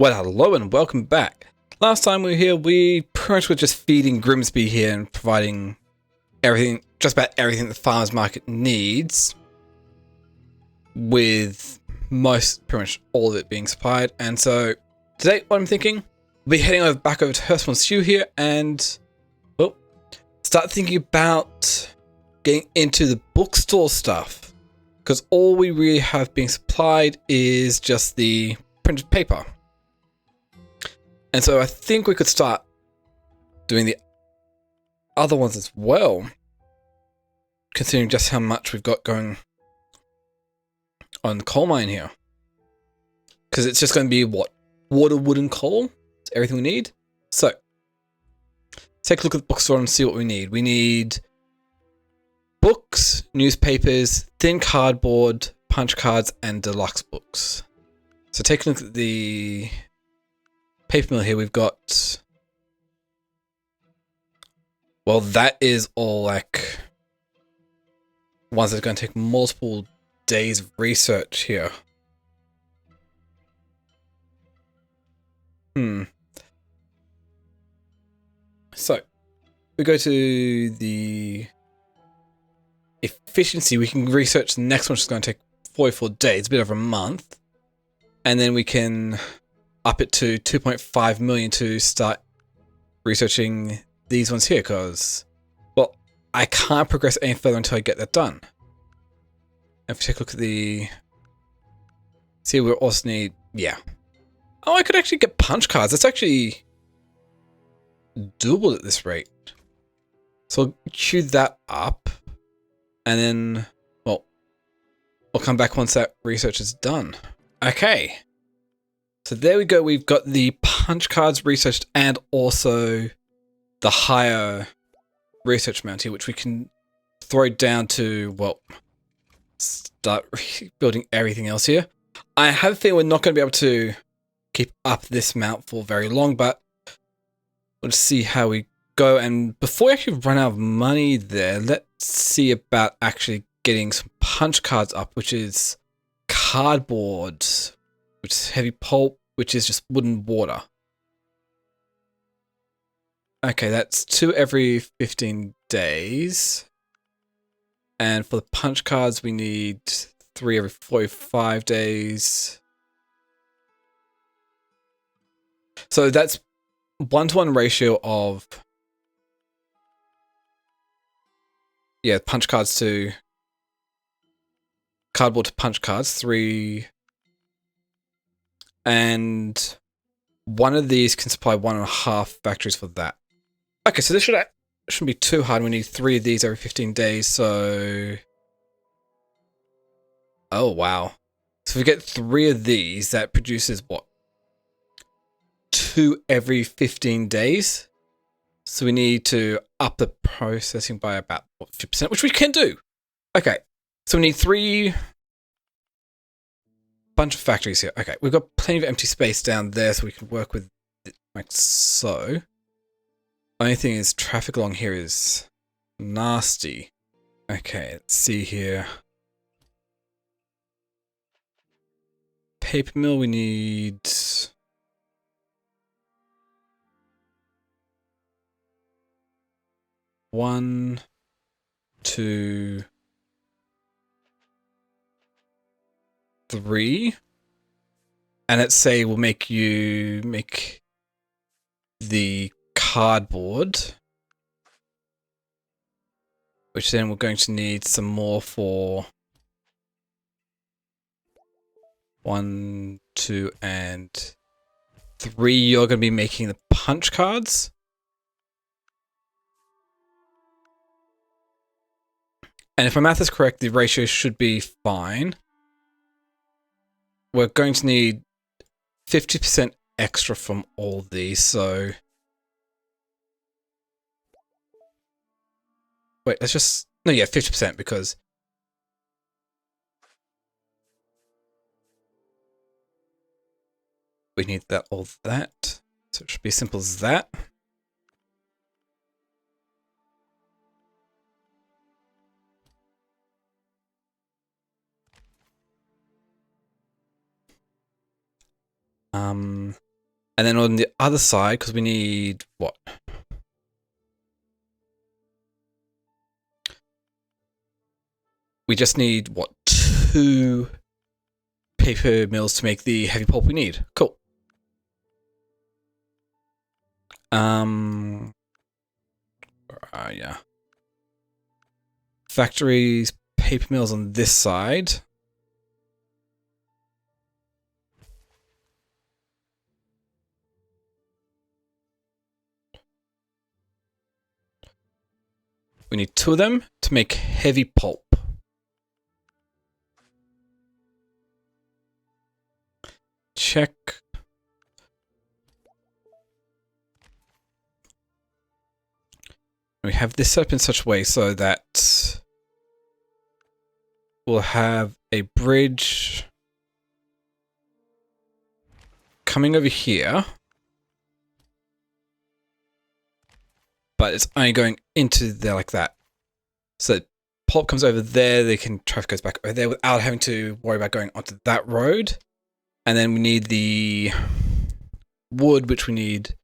Well, hello and welcome back. Last time we were here, we pretty much were just feeding Grimsby here and providing everything, just about everything the farmers market needs, with pretty much all of it being supplied. And so today, what I'm thinking, we'll be heading back over to Herstmoceux here and, well, start thinking about getting into the bookstore stuff, because all we really have being supplied is just the printed paper. And so I think we could start doing the other ones as well, considering just how much we've got going on the coal mine here. Because it's just going to be, what, water, wood, and coal? It's everything we need. So, take a look at the bookstore and see what we need. We need books, newspapers, thin cardboard, punch cards, and deluxe books. So take a look at the paper mill here. We've got, well, that is all like ones that are going to take multiple days of research here. So we go to the efficiency. We can research the next one, which is going to take 44 days, a bit over a month, and then we can up it to 2.5 million to start researching these ones here, because, well, I can't progress any further until I get that done. If we take a look at the, see, we also need, yeah. Oh, I could actually get punch cards. That's actually doable at this rate. So I'll queue that up, and then, well, I'll come back once that research is done. Okay. So there we go. We've got the punch cards researched and also the higher research amount here, which we can throw down to, well, start building everything else here. I have a feeling we're not going to be able to keep up this amount for very long, but we'll just see how we go. And before we actually run out of money there, let's see about actually getting some punch cards up, which is cardboard, which is heavy pulp, which is just wood and water. Okay, that's 2 every 15 days. And for the punch cards, we need 3 every 45 days. So that's 1-to-1 ratio of, yeah, punch cards to cardboard to punch cards, 3. And one of these can supply 1.5 factories for that. Okay, so this shouldn't be too hard. We need 3 of these every 15 days, so, oh wow. So if we get 3 of these, that produces what? 2 every 15 days. So we need to up the processing by about, what, 50%, which we can do. Okay, so we need 3 bunch of factories here. Okay, we've got plenty of empty space down there, so we can work with it like so. Only thing is, traffic along here is nasty. Okay, let's see here. Paper mill, we need 1, 2, 3. And let's say we'll make the cardboard, which then we're going to need some more for 1, 2, and 3. You're going to be making the punch cards. And if my math is correct, the ratio should be fine. We're going to need 50% extra from all these, so wait, let's just, no, yeah, 50%, because we need that, all that. So it should be as simple as that. And then on the other side, because we need what? We just need what? 2 paper mills to make the heavy pulp we need. Cool. Yeah. Factories, paper mills on this side. We need 2 of them to make heavy pulp. Check. We have this set up in such a way so that we'll have a bridge coming over here, but it's only going into there like that. So pulp comes over there, traffic goes back over there without having to worry about going onto that road. And then we need the wood, which we need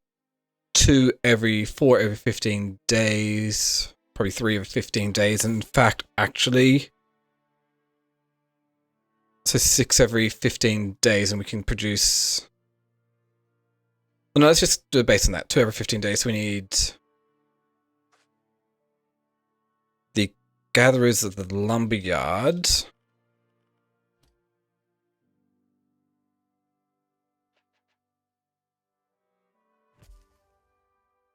4 every 15 days, probably 3 every 15 days. In fact, actually, so 6 every 15 days, and we can produce. Well, no, let's just do it based on that. 2 every 15 days. So we need the gatherers of the lumberyard.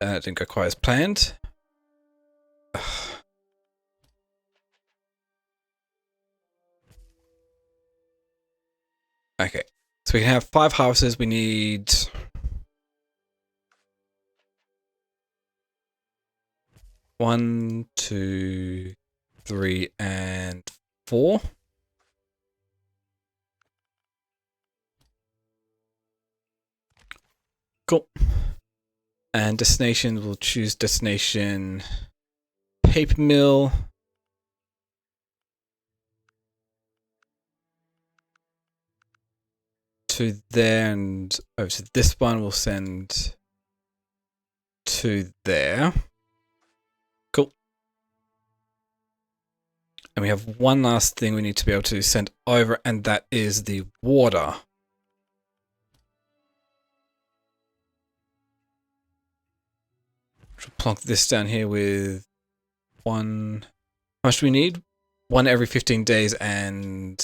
It didn't go quite as planned. Okay, so we can have 5 houses. We need 1, 2, 3, and 4. Cool. And destination, we'll choose destination paper mill. To there, and over to this one, we'll send to there. Cool. And we have one last thing we need to be able to send over, and that is the water. We'll plonk this down here with 1. How much do we need? 1 every 15 days, and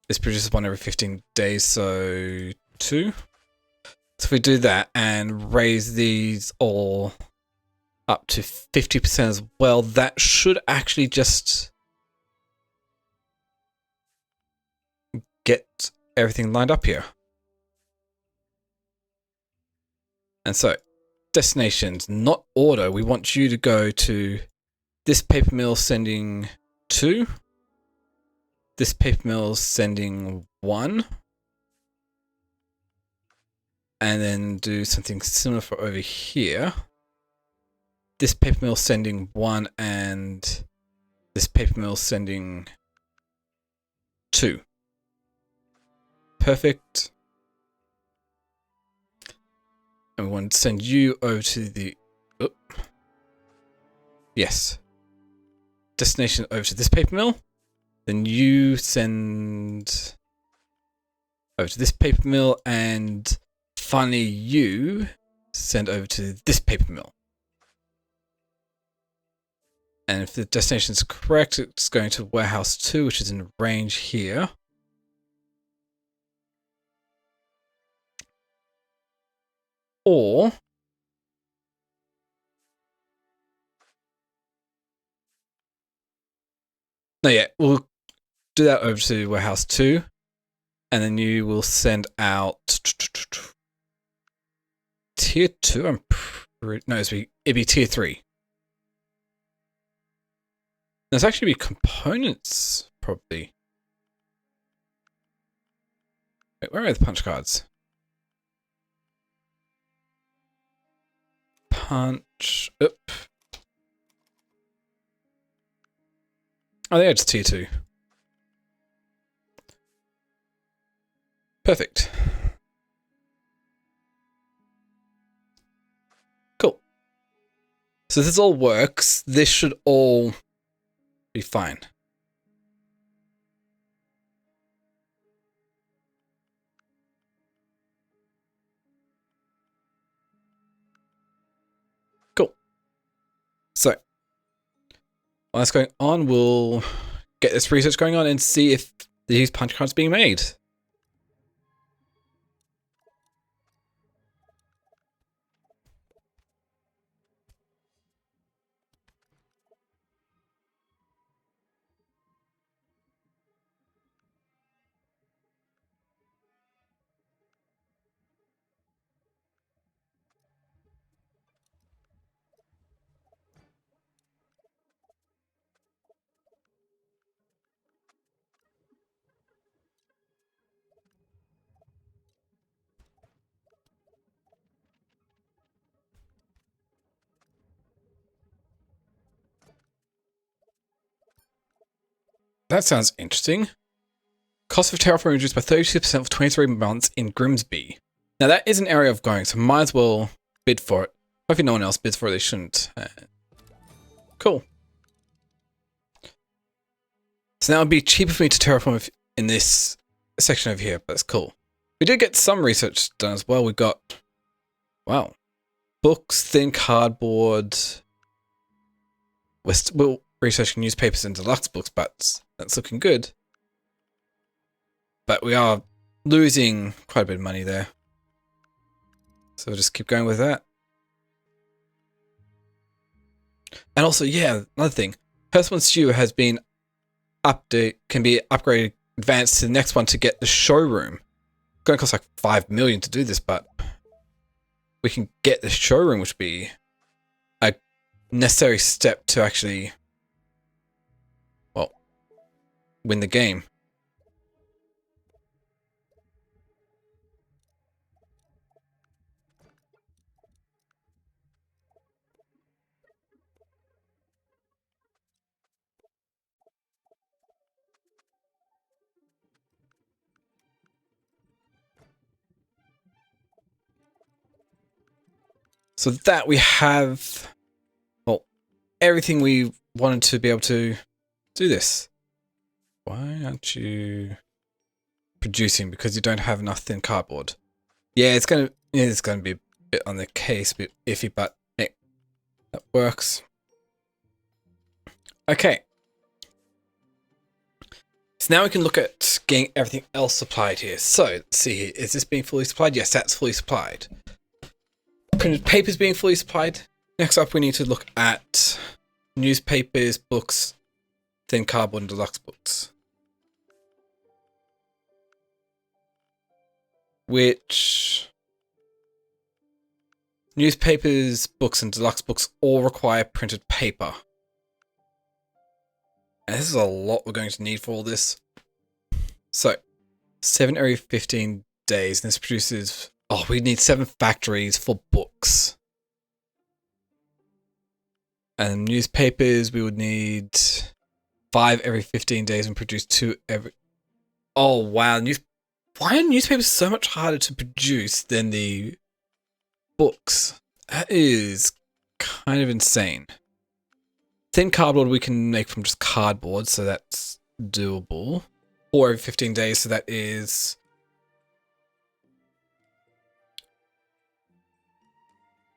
this produces 1 every 15 days, so 2. So if we do that and raise these all up to 50% as well, that should actually just get everything lined up here. And so, destinations, not order. We want you to go to this paper mill sending 2. This paper mill sending 1. And then do something similar for over here. This paper mill sending 1 and this paper mill sending 2. Perfect. And we want to send you over to the... Yes. Destination over to this paper mill. Then you send over to this paper mill, and finally you send over to this paper mill. And if the destination is correct, it's going to warehouse 2, which is in range here. Or no, yeah, we'll do that over to warehouse 2, and then you will send out tier 2. It'd be tier 3. There's actually be components, probably. Wait, where are the punch cards? Punch up. Oh, yeah, it's tier 2. Perfect. So this all works. This should all be fine. Cool. So while that's going on, we'll get this research going on and see if these punch cards being made. That sounds interesting. Cost of terraforming reduced by 32% for 23 months in Grimsby. Now that is an area of going, so might as well bid for it. Hopefully no one else bids for it, they shouldn't. Cool. So now it'd be cheaper for me to terraform in this section over here, but that's cool. We did get some research done as well. We got, wow, books, thin cardboard. We're still researching newspapers and deluxe books, but that's looking good. But we are losing quite a bit of money there. So we'll just keep going with that. And also, yeah, another thing. Herstmoceux has been can be upgraded, advanced to the next one to get the showroom. It's going to cost like 5 million to do this, but we can get the showroom, which would be a necessary step to actually, well, win the game. So that we have, well, everything we wanted to be able to do this. Why aren't you producing? Because you don't have enough thin cardboard. Yeah, it's gonna be a bit on the case, a bit iffy, but hey, that works. Okay. So now we can look at getting everything else supplied here. So let's see here. Is this being fully supplied? Yes, that's fully supplied. Printed papers being fully supplied. Next up, we need to look at newspapers, books, thin cardboard, and deluxe books. Which newspapers, books, and deluxe books all require printed paper. And this is a lot we're going to need for all this. So, 7 every 15 days. And this produces, oh, we need 7 factories for books. And newspapers, we would need 5 every 15 days and produce 2 every... Oh, wow. Why are newspapers so much harder to produce than the books? That is kind of insane. Thin cardboard we can make from just cardboard, so that's doable. 4 every 15 days, so that is...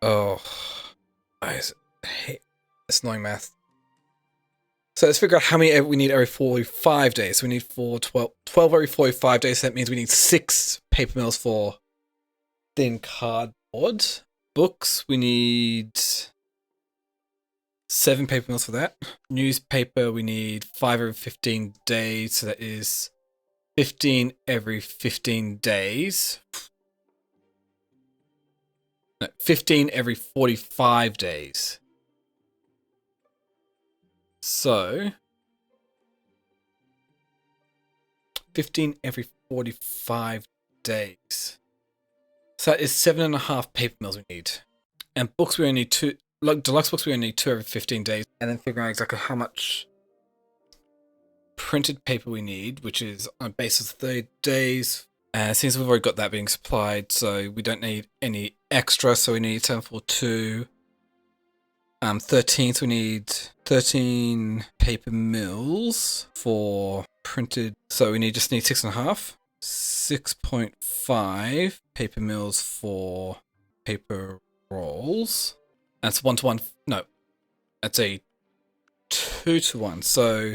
Oh, I hate this annoying math. So let's figure out how many we need every 45 days. So we need 12 every 45 days. So that means we need 6 paper mills for thin cardboard. Books, we need 7 paper mills for that. Newspaper, we need 5 every 15 days. So that is 15 every 15 days. No, 15 every 45 days. So 15 every 45 days. So that is 7.5 paper mills we need. And books we only need 2, like deluxe books we only need 2 every 15 days. And then figuring out exactly how much printed paper we need, which is on a basis of 30 days. Since we've already got that being supplied, so we don't need any extra, so we need 742. 13th, we need 13 paper mills for printed. So we just need 6.5. 6.5 paper mills for paper rolls. That's 1-to-1. No, that's a 2-to-1. So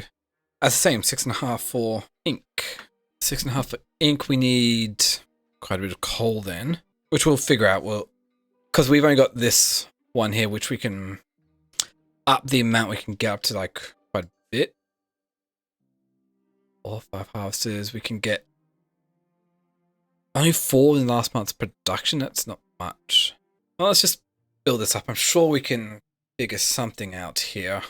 that's the same. 6.5 for ink. 6.5 for ink. We need quite a bit of coal then, which we'll figure out. Well, because we've only got this one here, which we can up the amount we can get up to like quite a bit. 4 or 5 harvesters. We can get only 4 in last month's production. That's not much. Well, let's just build this up. I'm sure we can figure something out here.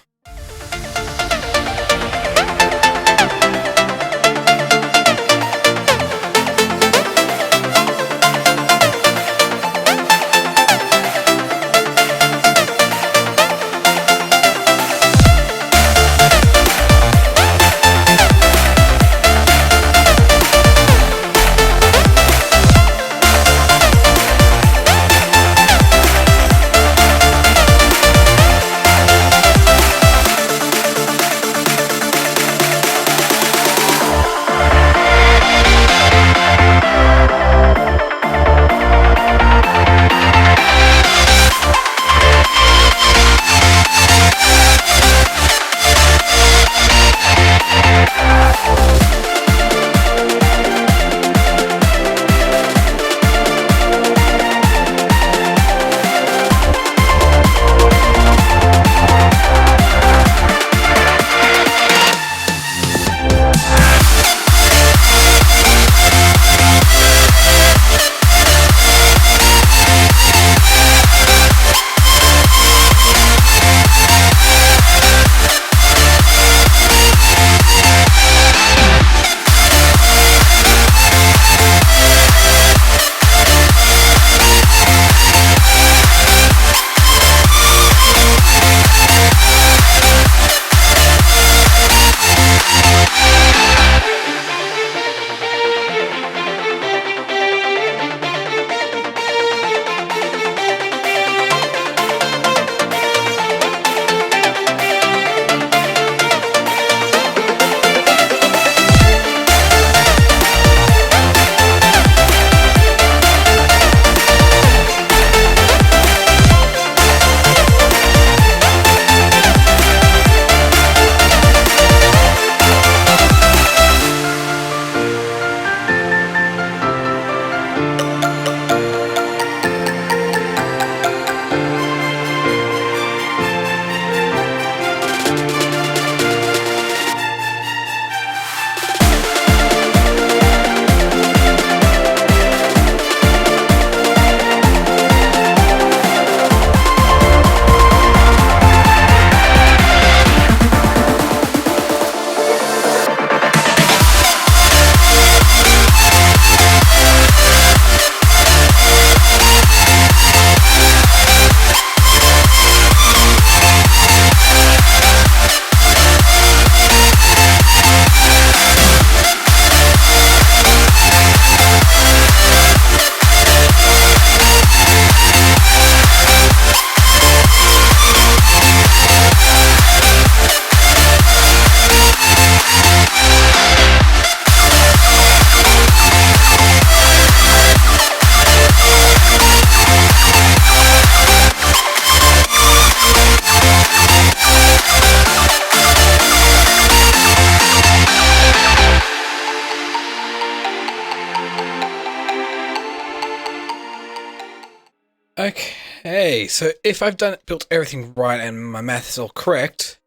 Okay, so if I've built everything right and my math is all correct,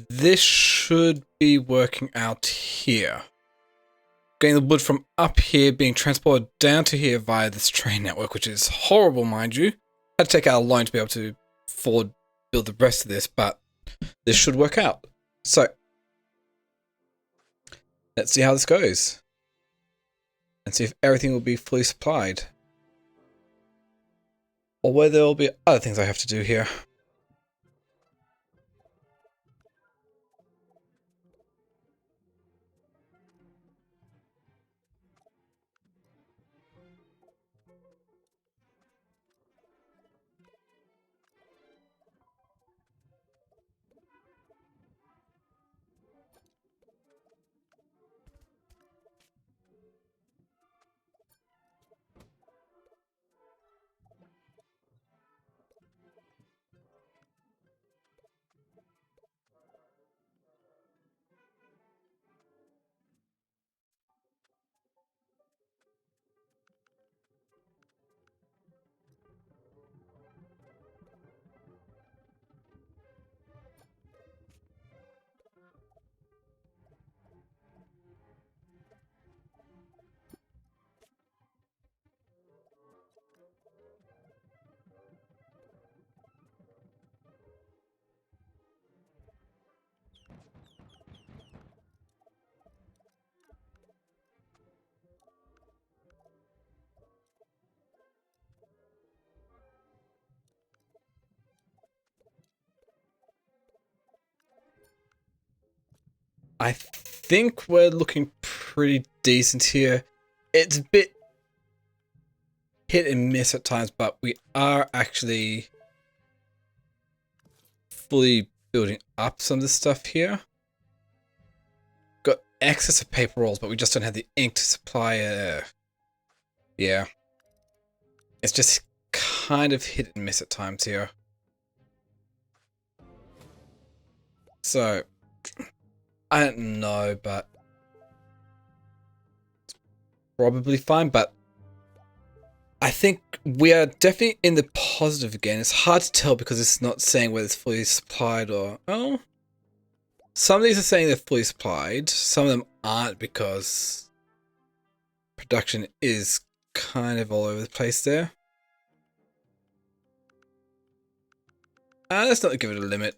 this should be working out here. Getting the wood from up here being transported down to here via this train network, which is horrible, mind you. I had to take out a loan to be able to build the rest of this, but this should work out. So, let's see how this goes. And see if everything will be fully supplied. Or whether there will be other things I have to do here. I think we're looking pretty decent here. It's a bit hit and miss at times, but we are actually fully building up some of this stuff here. Got excess of paper rolls, but we just don't have the ink to supply. Yeah. It's just kind of hit and miss at times here. So, I don't know, but it's probably fine, but I think we are definitely in the positive again. It's hard to tell because it's not saying whether it's fully supplied or... Oh. Some of these are saying they're fully supplied. Some of them aren't because production is kind of all over the place there. Let's not give it a limit.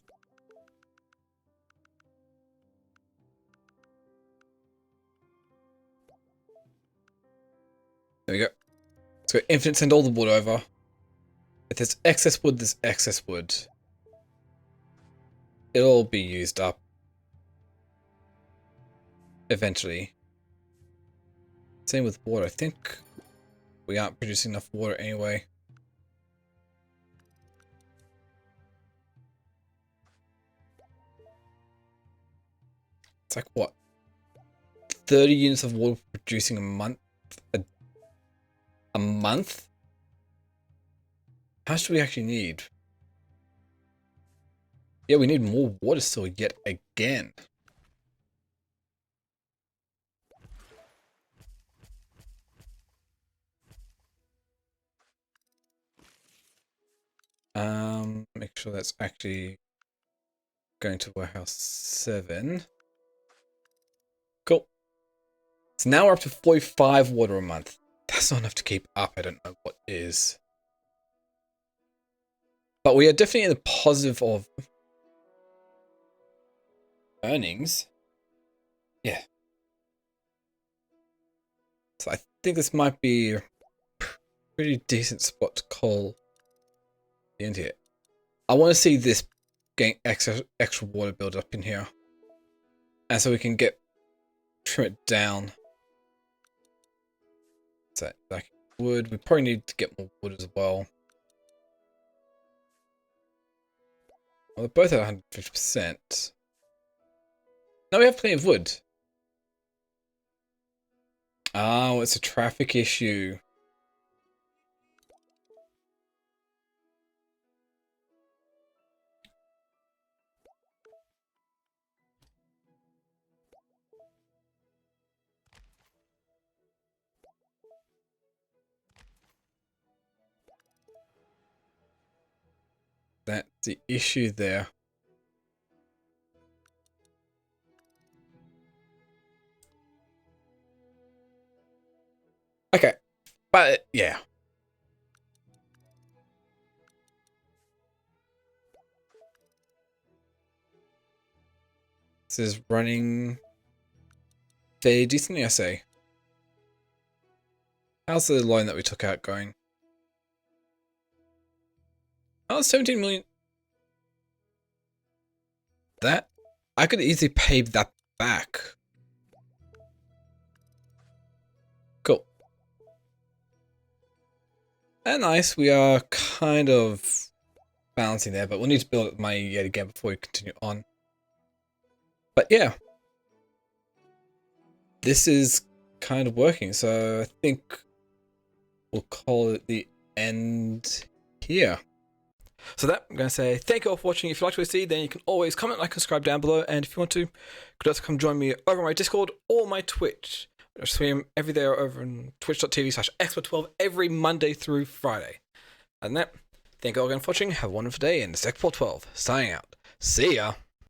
There we go. Let's go infinite, send all the wood over. If there's excess wood, there's excess wood. It'll all be used up. Eventually. Same with water. I think we aren't producing enough water anyway. It's like what? 30 units of water producing a month? A month? How much do we actually need? Yeah, we need more water still yet again. Make sure that's actually going to warehouse 7. Cool. So now we're up to 45 water a month. That's not enough to keep up. I don't know what is. But we are definitely in the positive of earnings. Yeah. So I think this might be a pretty decent spot to call the end here. I want to see this getting extra water build up in here. And so we can trim it down. So like wood, we probably need to get more wood as well. Well, they're both at 150%. No, we have plenty of wood. Oh, it's a traffic issue. That's the issue there. Okay, but yeah. This is running fairly decently, I say. How's the loan that we took out going? Oh, 17 million. That I could easily pay that back. Cool. And nice, we are kind of balancing there, but we'll need to build up money yet again before we continue on. But yeah. This is kind of working, so I think we'll call it the end here. So that, I'm going to say thank you all for watching. If you liked what you see, then you can always comment, like, and subscribe down below. And if you want to, you could also come join me over on my Discord or my Twitch. I stream every day over on twitch.tv/expert12 every Monday through Friday. And that, thank you all again for watching. Have a wonderful day, and it's Expert12 signing out. See ya.